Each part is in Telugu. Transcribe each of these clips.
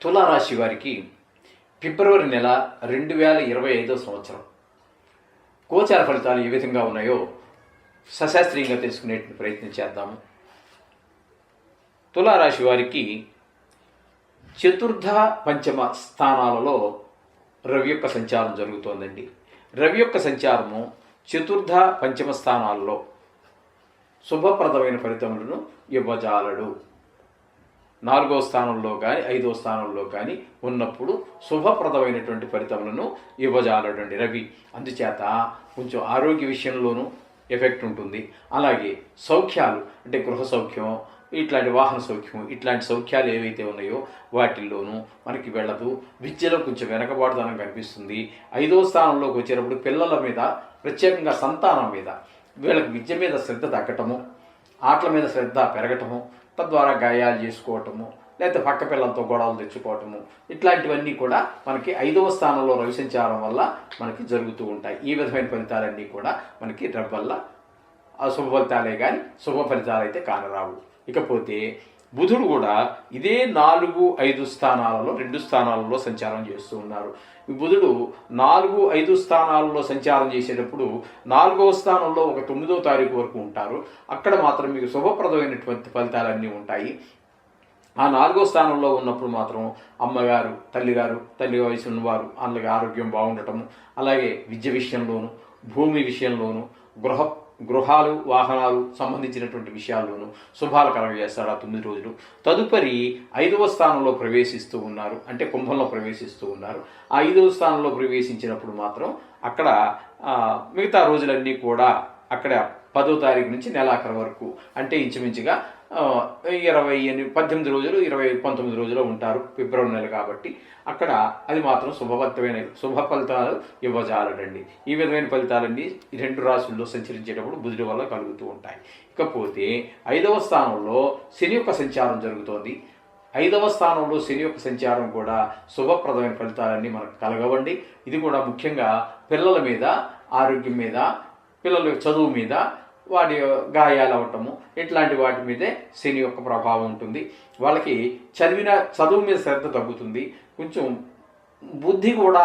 తులారాశి వారికి ఫిబ్రవరి నెల 2025 సంవత్సరం గోచార ఫలితాలు ఏ విధంగా ఉన్నాయో సశాస్త్రీయంగా తెలుసుకునే ప్రయత్నం చేద్దాము. తులారాశి వారికి చతుర్థ పంచమ స్థానాలలో రవి యొక్క సంచారం జరుగుతోందండి. రవి యొక్క సంచారము చతుర్థ పంచమ స్థానాల్లో శుభప్రదమైన ఫలితములను ఇవ్వజాలడు. 4వ స్థానంలో కానీ 5వ స్థానంలో కానీ ఉన్నప్పుడు శుభప్రదమైనటువంటి ఫలితములను ఇవ్వజాలడండి రవి. అందుచేత కొంచెం ఆరోగ్య విషయంలోనూ ఎఫెక్ట్ ఉంటుంది. అలాగే సౌఖ్యాలు అంటే గృహ సౌఖ్యం, ఇట్లాంటి వాహన సౌఖ్యం, ఇట్లాంటి సౌఖ్యాలు ఏవైతే ఉన్నాయో వాటిల్లోనూ మనకి వెళ్ళదు. విద్యలో కొంచెం వెనకబాటుదనం కనిపిస్తుంది. 5వ స్థానంలోకి వచ్చేటప్పుడు పిల్లల మీద, ప్రత్యేకంగా సంతానం మీద, వీళ్ళకి విద్య మీద శ్రద్ధ తగ్గటము, ఆటల మీద శ్రద్ధ పెరగటము, తద్వారా గాయాలు చేసుకోవటము, లేకపోతే పక్క పిల్లలతో గొడవలు తెచ్చుకోవటము, ఇట్లాంటివన్నీ కూడా మనకి 5వ స్థానంలో రవి సంచారం వల్ల మనకి జరుగుతూ ఉంటాయి. ఈ విధమైన ఫలితాలన్నీ కూడా మనకి రవి వల్ల అశుభ ఫలితాలే కానీ శుభ ఫలితాలు అయితే కానరావు. ఇకపోతే బుధుడు కూడా ఇదే 4, 5 స్థానాలలో 2 స్థానాలలో సంచారం చేస్తూ ఉన్నారు. ఈ బుధుడు 4, 5 స్థానాలలో సంచారం చేసేటప్పుడు 4వ స్థానంలో ఒక 9వ తారీఖు వరకు ఉంటారు. అక్కడ మాత్రం మీకు శుభప్రదమైనటువంటి ఫలితాలన్నీ ఉంటాయి. ఆ 4వ స్థానంలో ఉన్నప్పుడు మాత్రం అమ్మగారు, తల్లి వయసు ఉన్నవారు అందులో ఆరోగ్యం బాగుండటము, అలాగే విద్య విషయంలోను, భూమి విషయంలోను, గృహాలు, వాహనాలు సంబంధించినటువంటి విషయాల్లోనూ శుభాలు కలగజేస్తాడు ఆ 9 రోజులు. తదుపరి 5వ స్థానంలో ప్రవేశిస్తూ ఉన్నారు, అంటే కుంభంలో ప్రవేశిస్తూ ఉన్నారు. ఆ 5వ స్థానంలో ప్రవేశించినప్పుడు మాత్రం అక్కడ మిగతా రోజులన్నీ కూడా అక్కడ 10వ తారీఖు నుంచి నెలాఖరు వరకు, అంటే ఇంచుమించుగా 18 రోజులు, 19 రోజులు ఉంటారు ఫిబ్రవరి నెల కాబట్టి. అక్కడ అది మాత్రం శుభ ఫలితాలు ఇవ్వజాలడండి. ఈ విధమైన ఫలితాలన్నీ ఈ 2 రాశుల్లో సంచరించేటప్పుడు బుధుడి వల్ల కలుగుతూ ఉంటాయి. ఇకపోతే 5వ స్థానంలో శని యొక్క సంచారం జరుగుతోంది. 5వ స్థానంలో శని యొక్క సంచారం కూడా శుభప్రదమైన ఫలితాలన్నీ మనకు కలగవండి. ఇది కూడా ముఖ్యంగా పిల్లల మీద, ఆరోగ్యం మీద, పిల్లల చదువు మీద, వాటి గాయాలు అవ్వటము, ఇట్లాంటి వాటి మీదే శని యొక్క ప్రభావం ఉంటుంది. వాళ్ళకి చదువు మీద శ్రద్ధ తగ్గుతుంది. కొంచెం బుద్ధి కూడా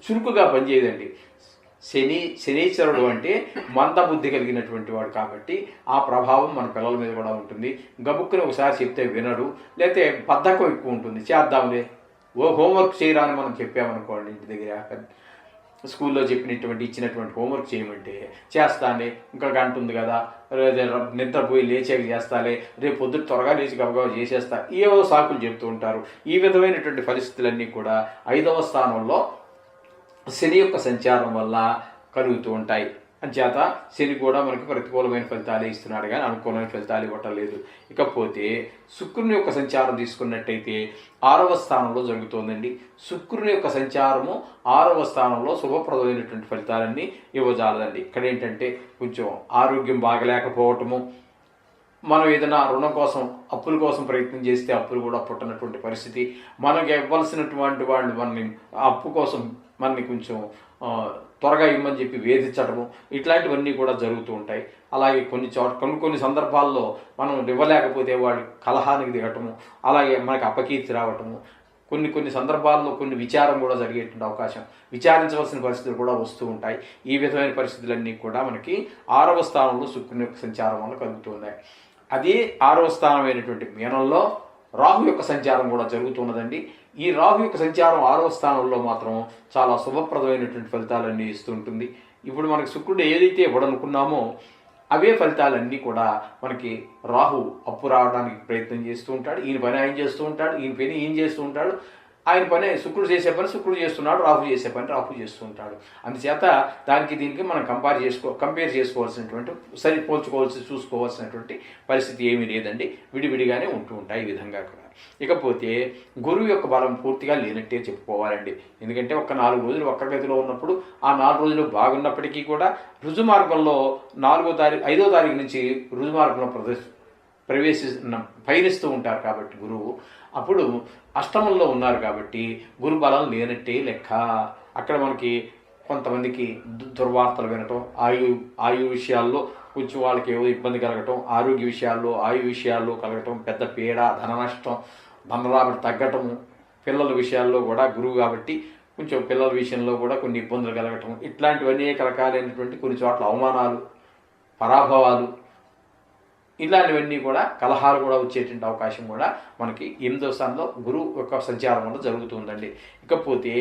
చురుకుగా పనిచేయదండి. శనీశ్వరుడు అంటే మంద బుద్ధి కలిగినటువంటి వాడు కాబట్టి ఆ ప్రభావం మన పిల్లల మీద కూడా ఉంటుంది. గబుక్కుని ఒకసారి చెప్తే వినడు, లేకపోతే బద్ధకం ఎక్కువ ఉంటుంది. చేద్దాంలే, హోంవర్క్ చేయరా అని మనం చెప్పామనుకోండి, ఇంటి దగ్గర స్కూల్లో ఇచ్చినటువంటి హోంవర్క్ చేయమంటే చేస్తానే, ఇంకా గంట ఉంది కదా, నిద్రపోయి లేచాక చేస్తాలే, రేపు పొద్దుట త్వరగా లేచి గబగబా చేసేస్తా, ఏవో సాకులు చెప్తూ ఉంటారు. ఈ విధమైనటువంటి పరిస్థితులన్నీ కూడా 5వ స్థానంలో శని యొక్క సంచారం వల్ల కలుగుతూ ఉంటాయి. అంచేత శని కూడా మనకి ప్రతికూలమైన ఫలితాలే ఇస్తున్నాడు కానీ అనుకూలమైన ఫలితాలు ఇవ్వటం లేదు. ఇకపోతే శుక్రుని యొక్క సంచారం తీసుకున్నట్టయితే 6వ స్థానంలో జరుగుతోందండి. శుక్రుని యొక్క సంచారము 6వ స్థానంలో శుభప్రదమైనటువంటి ఫలితాలన్నీ ఇవ్వజాలదండి. ఇక్కడ ఏంటంటే కొంచెం ఆరోగ్యం బాగలేకపోవటము, మనం ఏదైనా రుణం కోసం, అప్పుల కోసం ప్రయత్నం చేస్తే అప్పులు కూడా పుట్టనటువంటి పరిస్థితి, మనకి ఇవ్వాల్సినటువంటి వాళ్ళు మనని అప్పు కోసం మనని కొంచెం త్వరగా ఇమ్మని చెప్పి వేధించడము, ఇట్లాంటివన్నీ కూడా జరుగుతూ ఉంటాయి. అలాగే కొన్ని సందర్భాల్లో మనం ఇవ్వలేకపోతే వాడి కలహానికి దిగటము, అలాగే మనకి అపకీర్తి రావటము, కొన్ని సందర్భాల్లో కొన్ని విచారం కూడా జరిగేటువంటి అవకాశం, విచారించవలసిన పరిస్థితులు కూడా వస్తూ ఉంటాయి. ఈ విధమైన పరిస్థితులన్నీ కూడా మనకి 6వ స్థానంలో శుక్రుని యొక్క సంచారం వల్ల కలుగుతున్నాయి. అదే 6వ స్థానమైనటువంటి మీనంలో రాహు యొక్క సంచారం కూడా జరుగుతున్నదండి. ఈ రాహు యొక్క సంచారం 6వ స్థానంలో మాత్రం చాలా శుభప్రదమైనటువంటి ఫలితాలన్నీ ఇస్తూ ఉంటుంది. ఇప్పుడు మనకి శుక్రుడు ఏదైతే ఇవ్వడనుకున్నామో అవే ఫలితాలన్నీ కూడా మనకి రాహు అప్పు రావడానికి ప్రయత్నం చేస్తూ ఉంటాడు. ఈయన పని ఆయన చేస్తూ ఉంటాడు, ఈయన పని ఈయన చేస్తూ ఉంటాడు. ఆయన పని శుక్రుడు చేసే పని శుక్రుడు చేస్తున్నాడు, రాహు చేసే పని రాహు చేస్తూ ఉంటాడు. అందుచేత దీనికి మనం కంపేర్ చేసుకోవాల్సినటువంటి చూసుకోవాల్సినటువంటి పరిస్థితి ఏమీ లేదండి. విడివిడిగానే ఉంటూ ఉంటాయి ఈ విధంగా కూడా. ఇకపోతే గురువు యొక్క బలం పూర్తిగా లేనట్టే చెప్పుకోవాలండి. ఎందుకంటే ఒక 4 రోజులు వక్రగతిలో ఉన్నప్పుడు ఆ 4 రోజులు బాగున్నప్పటికీ కూడా రుజుమార్గంలో 5వ తారీఖు నుంచి రుజుమార్గంలో పయనిస్తూ ఉంటారు కాబట్టి గురువు అప్పుడు అష్టమంలో ఉన్నారు కాబట్టి గురు బలం లేనట్టే లెక్క. అక్కడ మనకి కొంతమందికి దుర్వార్తలు వినటం, ఆయు విషయాల్లో కొంచెం వాళ్ళకి ఏవో ఇబ్బంది కలగటం, ఆరోగ్య విషయాల్లో ఆయు విషయాల్లో కలగటం, పెద్ద పీడ, ధన నష్టం, ధనరాబడి తగ్గటము, పిల్లల విషయాల్లో కూడా గురువు కాబట్టి కొంచెం పిల్లల విషయంలో కూడా కొన్ని ఇబ్బందులు కలగటం, ఇట్లాంటివన్నీ రకాలైనటువంటి కొన్ని చోట్ల అవమానాలు, పరాభవాలు, ఇలాంటివన్నీ కూడా కలహాలు కూడా వచ్చేటువంటి అవకాశం కూడా మనకి 8వ స్థానంలో గురువు యొక్క సంచారం వల్ల జరుగుతుందండి. ఇకపోతే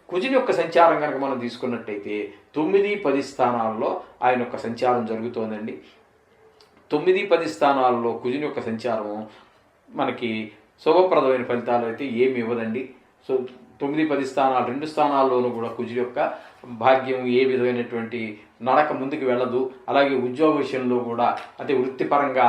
కుజుని యొక్క సంచారం కనుక మనం తీసుకున్నట్టయితే 9, 10 స్థానాల్లో ఆయన యొక్క సంచారం జరుగుతోందండి. 9, 10 స్థానాల్లో కుజుని యొక్క సంచారం మనకి శుభప్రదమైన ఫలితాలు అయితే ఏమి ఇవ్వదండి. సో 9, 10 స్థానాలు 2 స్థానాల్లోనూ కూడా కుజుడి యొక్క భాగ్యం ఏ విధమైనటువంటి నడక ముందుకు వెళ్ళదు. అలాగే ఉద్యోగ విషయంలో కూడా అదే వృత్తిపరంగా,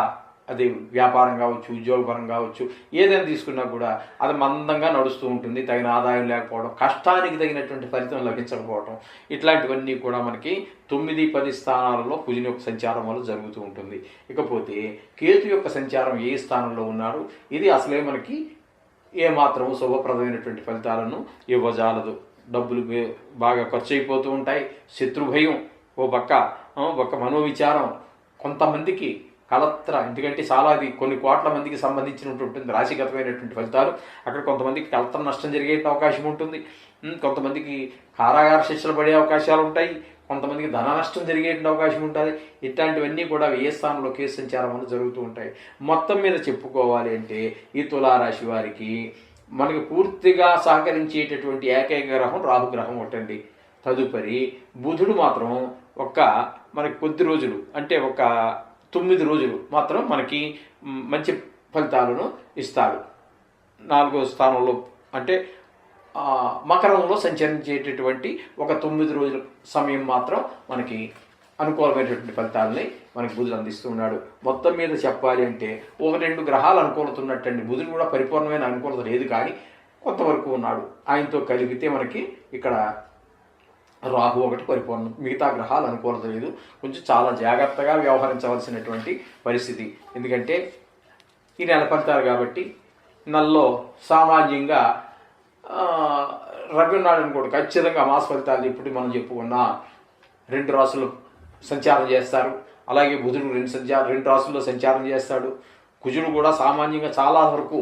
అదే వ్యాపారం కావచ్చు, ఉద్యోగపరం కావచ్చు, ఏదైనా తీసుకున్నా కూడా అది మందంగా నడుస్తూ ఉంటుంది. తగిన ఆదాయం లేకపోవడం, కష్టానికి తగినటువంటి ఫలితం లభించకపోవడం, ఇట్లాంటివన్నీ కూడా మనకి 9, 10 స్థానాలలో కుజుని యొక్క సంచారం వల్ల జరుగుతూ ఉంటుంది. ఇకపోతే కేతు యొక్క సంచారం ఏ స్థానంలో ఉన్నారు, ఇది అసలే మనకి ఏమాత్రము శుభప్రదమైనటువంటి ఫలితాలను ఇవ్వజాలదు. డబ్బులు బాగా ఖర్చు అయిపోతూ ఉంటాయి. శత్రుభయం ఓ పక్క మనోవిచారం, కొంతమందికి కలత్ర, ఎందుకంటే చాలా అది కొన్ని కోట్ల మందికి సంబంధించినటువంటి రాశిగతమైనటువంటి ఫలితాలు. అక్కడ కొంతమందికి కలత్ర నష్టం జరిగే అవకాశం ఉంటుంది, కొంతమందికి కారాగార శిక్షలు పడే అవకాశాలు ఉంటాయి, కొంతమందికి ధన నష్టం జరిగే అవకాశం ఉంటుంది. ఇట్లాంటివన్నీ కూడా ఏ స్థానంలో కేసు సంచారం వల్ల జరుగుతూ ఉంటాయి. మొత్తం మీద చెప్పుకోవాలి అంటే ఈ తులారాశి వారికి మనకి పూర్తిగా సహకరించేటటువంటి ఏకైక గ్రహం రాహుగ్రహం ఒకటండి. తదుపరి బుధుడు మాత్రం మనకి కొద్ది రోజులు, అంటే 9 రోజులు మాత్రం మనకి మంచి ఫలితాలను ఇస్తాడు. 4వ స్థానంలో అంటే మకరంలో సంచరించేటటువంటి 9 రోజుల సమయం మాత్రం మనకి అనుకూలమైనటువంటి ఫలితాలని మనకి బుధుడు అందిస్తూ ఉన్నాడు. మొత్తం మీద చెప్పాలి అంటే 1-2 గ్రహాలు అనుకూలత ఉన్నట్టండి. బుధుడు కూడా పరిపూర్ణమైన అనుకూలత లేదు, కానీ కొంతవరకు ఉన్నాడు. ఆయనతో కలిపితే మనకి ఇక్కడ రాహు ఒకటి పరిపూర్ణం, మిగతా గ్రహాలు అనుకూలత లేదు. కొంచెం చాలా జాగ్రత్తగా వ్యవహరించవలసినటువంటి పరిస్థితి. ఎందుకంటే ఈ నెల ఫలితాలు కాబట్టి నెలలో సామాన్యంగా రవి ఉన్నాడని కూడా ఖచ్చితంగా మాస ఫలితాలు ఇప్పుడు మనం చెప్పుకున్న 2 రాసులు సంచారం చేస్తారు. అలాగే బుధుడు 2 రాసుల్లో సంచారం చేస్తాడు. కుజుడు కూడా సామాన్యంగా చాలా వరకు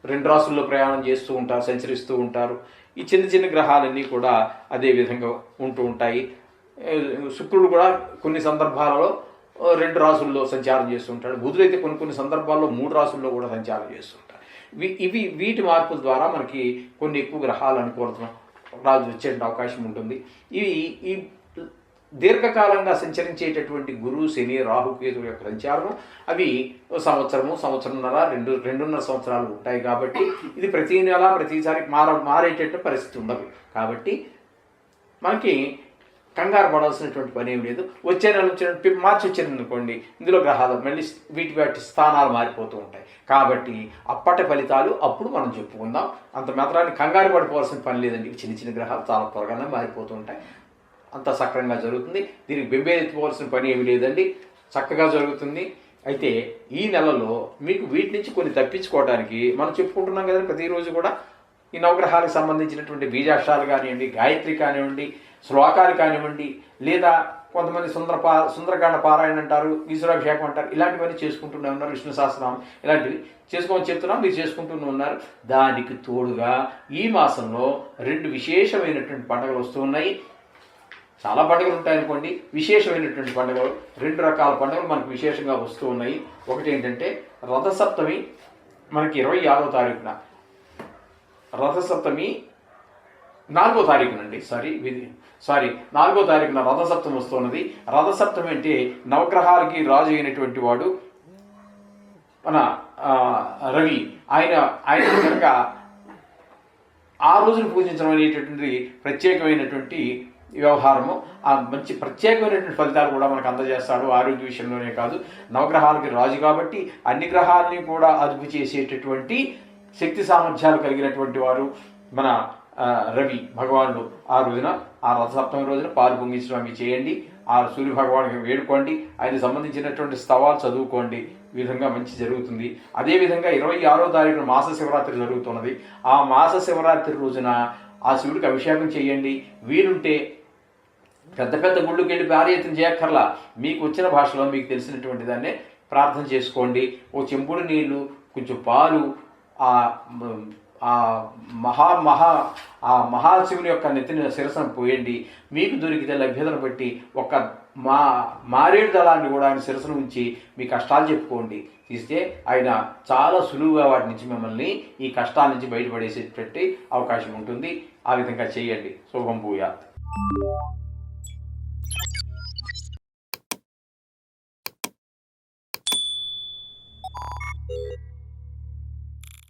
2 రాసుల్లో ప్రయాణం చేస్తూ ఉంటారు, సంచరిస్తూ ఉంటారు. ఈ చిన్న చిన్న గ్రహాలన్నీ కూడా అదే విధంగా ఉంటూ ఉంటాయి. శుక్రుడు కూడా కొన్ని సందర్భాలలో 2 రాసుల్లో సంచారం చేస్తూ ఉంటాడు. బుధుడు అయితే కొన్ని సందర్భాల్లో 3 రాసుల్లో కూడా సంచారం చేస్తూ ఉంటారు. వీటి మార్పుల ద్వారా మనకి కొన్ని ఎక్కువ గ్రహాలు అనుకూలత వచ్చే అవకాశం ఉంటుంది. ఈ దీర్ఘకాలంగా సంచరించేటటువంటి గురువు, శని, రాహు, కేతుల యొక్క సంచారం అవి సంవత్సరంన్నర 2.5 సంవత్సరాలు ఉంటాయి. కాబట్టి ఇది ప్రతి నెల ప్రతిసారి మారేటట్టు పరిస్థితి ఉండదు. కాబట్టి మనకి కంగారు పడాల్సినటువంటి పని ఏమి లేదు. వచ్చే నెల మార్చి వచ్చింది అనుకోండి, ఇందులో గ్రహాలు మళ్ళీ వీటి స్థానాలు మారిపోతూ ఉంటాయి. కాబట్టి అప్పటి ఫలితాలు అప్పుడు మనం చెప్పుకుందాం. అంత మాత్రాన్ని కంగారు పడిపోవాల్సిన పని లేదండి. చిన్న చిన్న గ్రహాలు చాలా త్వరగానే మారిపోతూ ఉంటాయి. అంత సక్రమంగా జరుగుతుంది. దీనికి బెంబేలెత్తుకోవాల్సిన పని ఏమి లేదండి, చక్కగా జరుగుతుంది. అయితే ఈ నెలలో మీకు వీటి నుంచి కొన్ని తప్పించుకోవడానికి మనం చెప్పుకుంటున్నాం కదండి. ప్రతిరోజు కూడా ఈ నవగ్రహాలకు సంబంధించినటువంటి బీజాక్షరాలు కానివ్వండి, గాయత్రి కానివ్వండి, శ్లోకాలు కానివ్వండి, లేదా కొంతమంది సుందరకాండ పారాయణ అంటారు, ఈశ్వరాభిషేకం అంటారు, ఇలాంటివన్నీ చేసుకుంటూనే ఉన్నారు. విష్ణు సహస్రనామం ఇలాంటివి చేసుకోమని చెప్తున్నాం, మీరు చేసుకుంటూనే ఉన్నారు. దానికి తోడుగా ఈ మాసంలో 2 విశేషమైనటువంటి పండుగలు వస్తూ ఉన్నాయి. చాలా పండుగలు ఉంటాయనుకోండి, విశేషమైనటువంటి పండుగలు 2 రకాల పండుగలు మనకు విశేషంగా వస్తూ ఉన్నాయి. ఒకటి ఏంటంటే రథసప్తమి మనకి 26వ తారీఖున, రథసప్తమి 4వ తారీఖునండి, 4వ తారీఖున రథసప్తమి వస్తున్నది. రథసప్తమి అంటే నవగ్రహాలకి రాజు అయినటువంటి వాడు మన రవి, ఆయన కనుక ఆ రోజును పూజించడం అనేటటువంటి ప్రత్యేకమైనటువంటి వ్యవహారము. ఆ మంచి ప్రత్యేకమైనటువంటి ఫలితాలు కూడా మనకు అందజేస్తాడు. ఆరోగ్య విషయంలోనే కాదు, నవగ్రహాలకి రాజు కాబట్టి అన్ని గ్రహాలని కూడా అదుపు చేసేటటువంటి శక్తి సామర్థ్యాలు కలిగినటువంటి వారు మన రవి భగవానుడు. ఆ రోజున, ఆ రథసప్తమి రోజున పాలు పొంగించడం అవి చేయండి. ఆ సూర్య భగవానికి వేడుకోండి, ఆయనకు సంబంధించినటువంటి స్తవాలు చదువుకోండి. ఈ విధంగా మంచి జరుగుతుంది. అదేవిధంగా 26వ తారీఖున మాస శివరాత్రి జరుగుతున్నది. ఆ మాస శివరాత్రి రోజున ఆ శివుడికి అభిషేకం చేయండి. వీలుంటే పెద్ద పెద్ద గుళ్ళకి వెళ్ళి పారయత్నం చేయక్కర్లా. మీకు వచ్చిన భాషలో మీకు తెలిసినటువంటి దాన్నే ప్రార్థన చేసుకోండి. ఓ చెంబుడు నీళ్లు, కొంచెం పాలు ఆ ఆ మహాశివుని యొక్క నెత్తిన శిరసను పోయండి. మీకు దొరికితే లభ్యతను బట్టి ఒక మారేడు దళాన్ని కూడా ఆయన శిరసను ఉంచి మీ కష్టాలు చెప్పుకోండి. తీస్తే ఆయన చాలా సులువుగా వాటి నుంచి మిమ్మల్ని ఈ కష్టాల నుంచి బయటపడేసేటట్టు అవకాశం ఉంటుంది. ఆ విధంగా చేయండి. శుభం భూయాత్.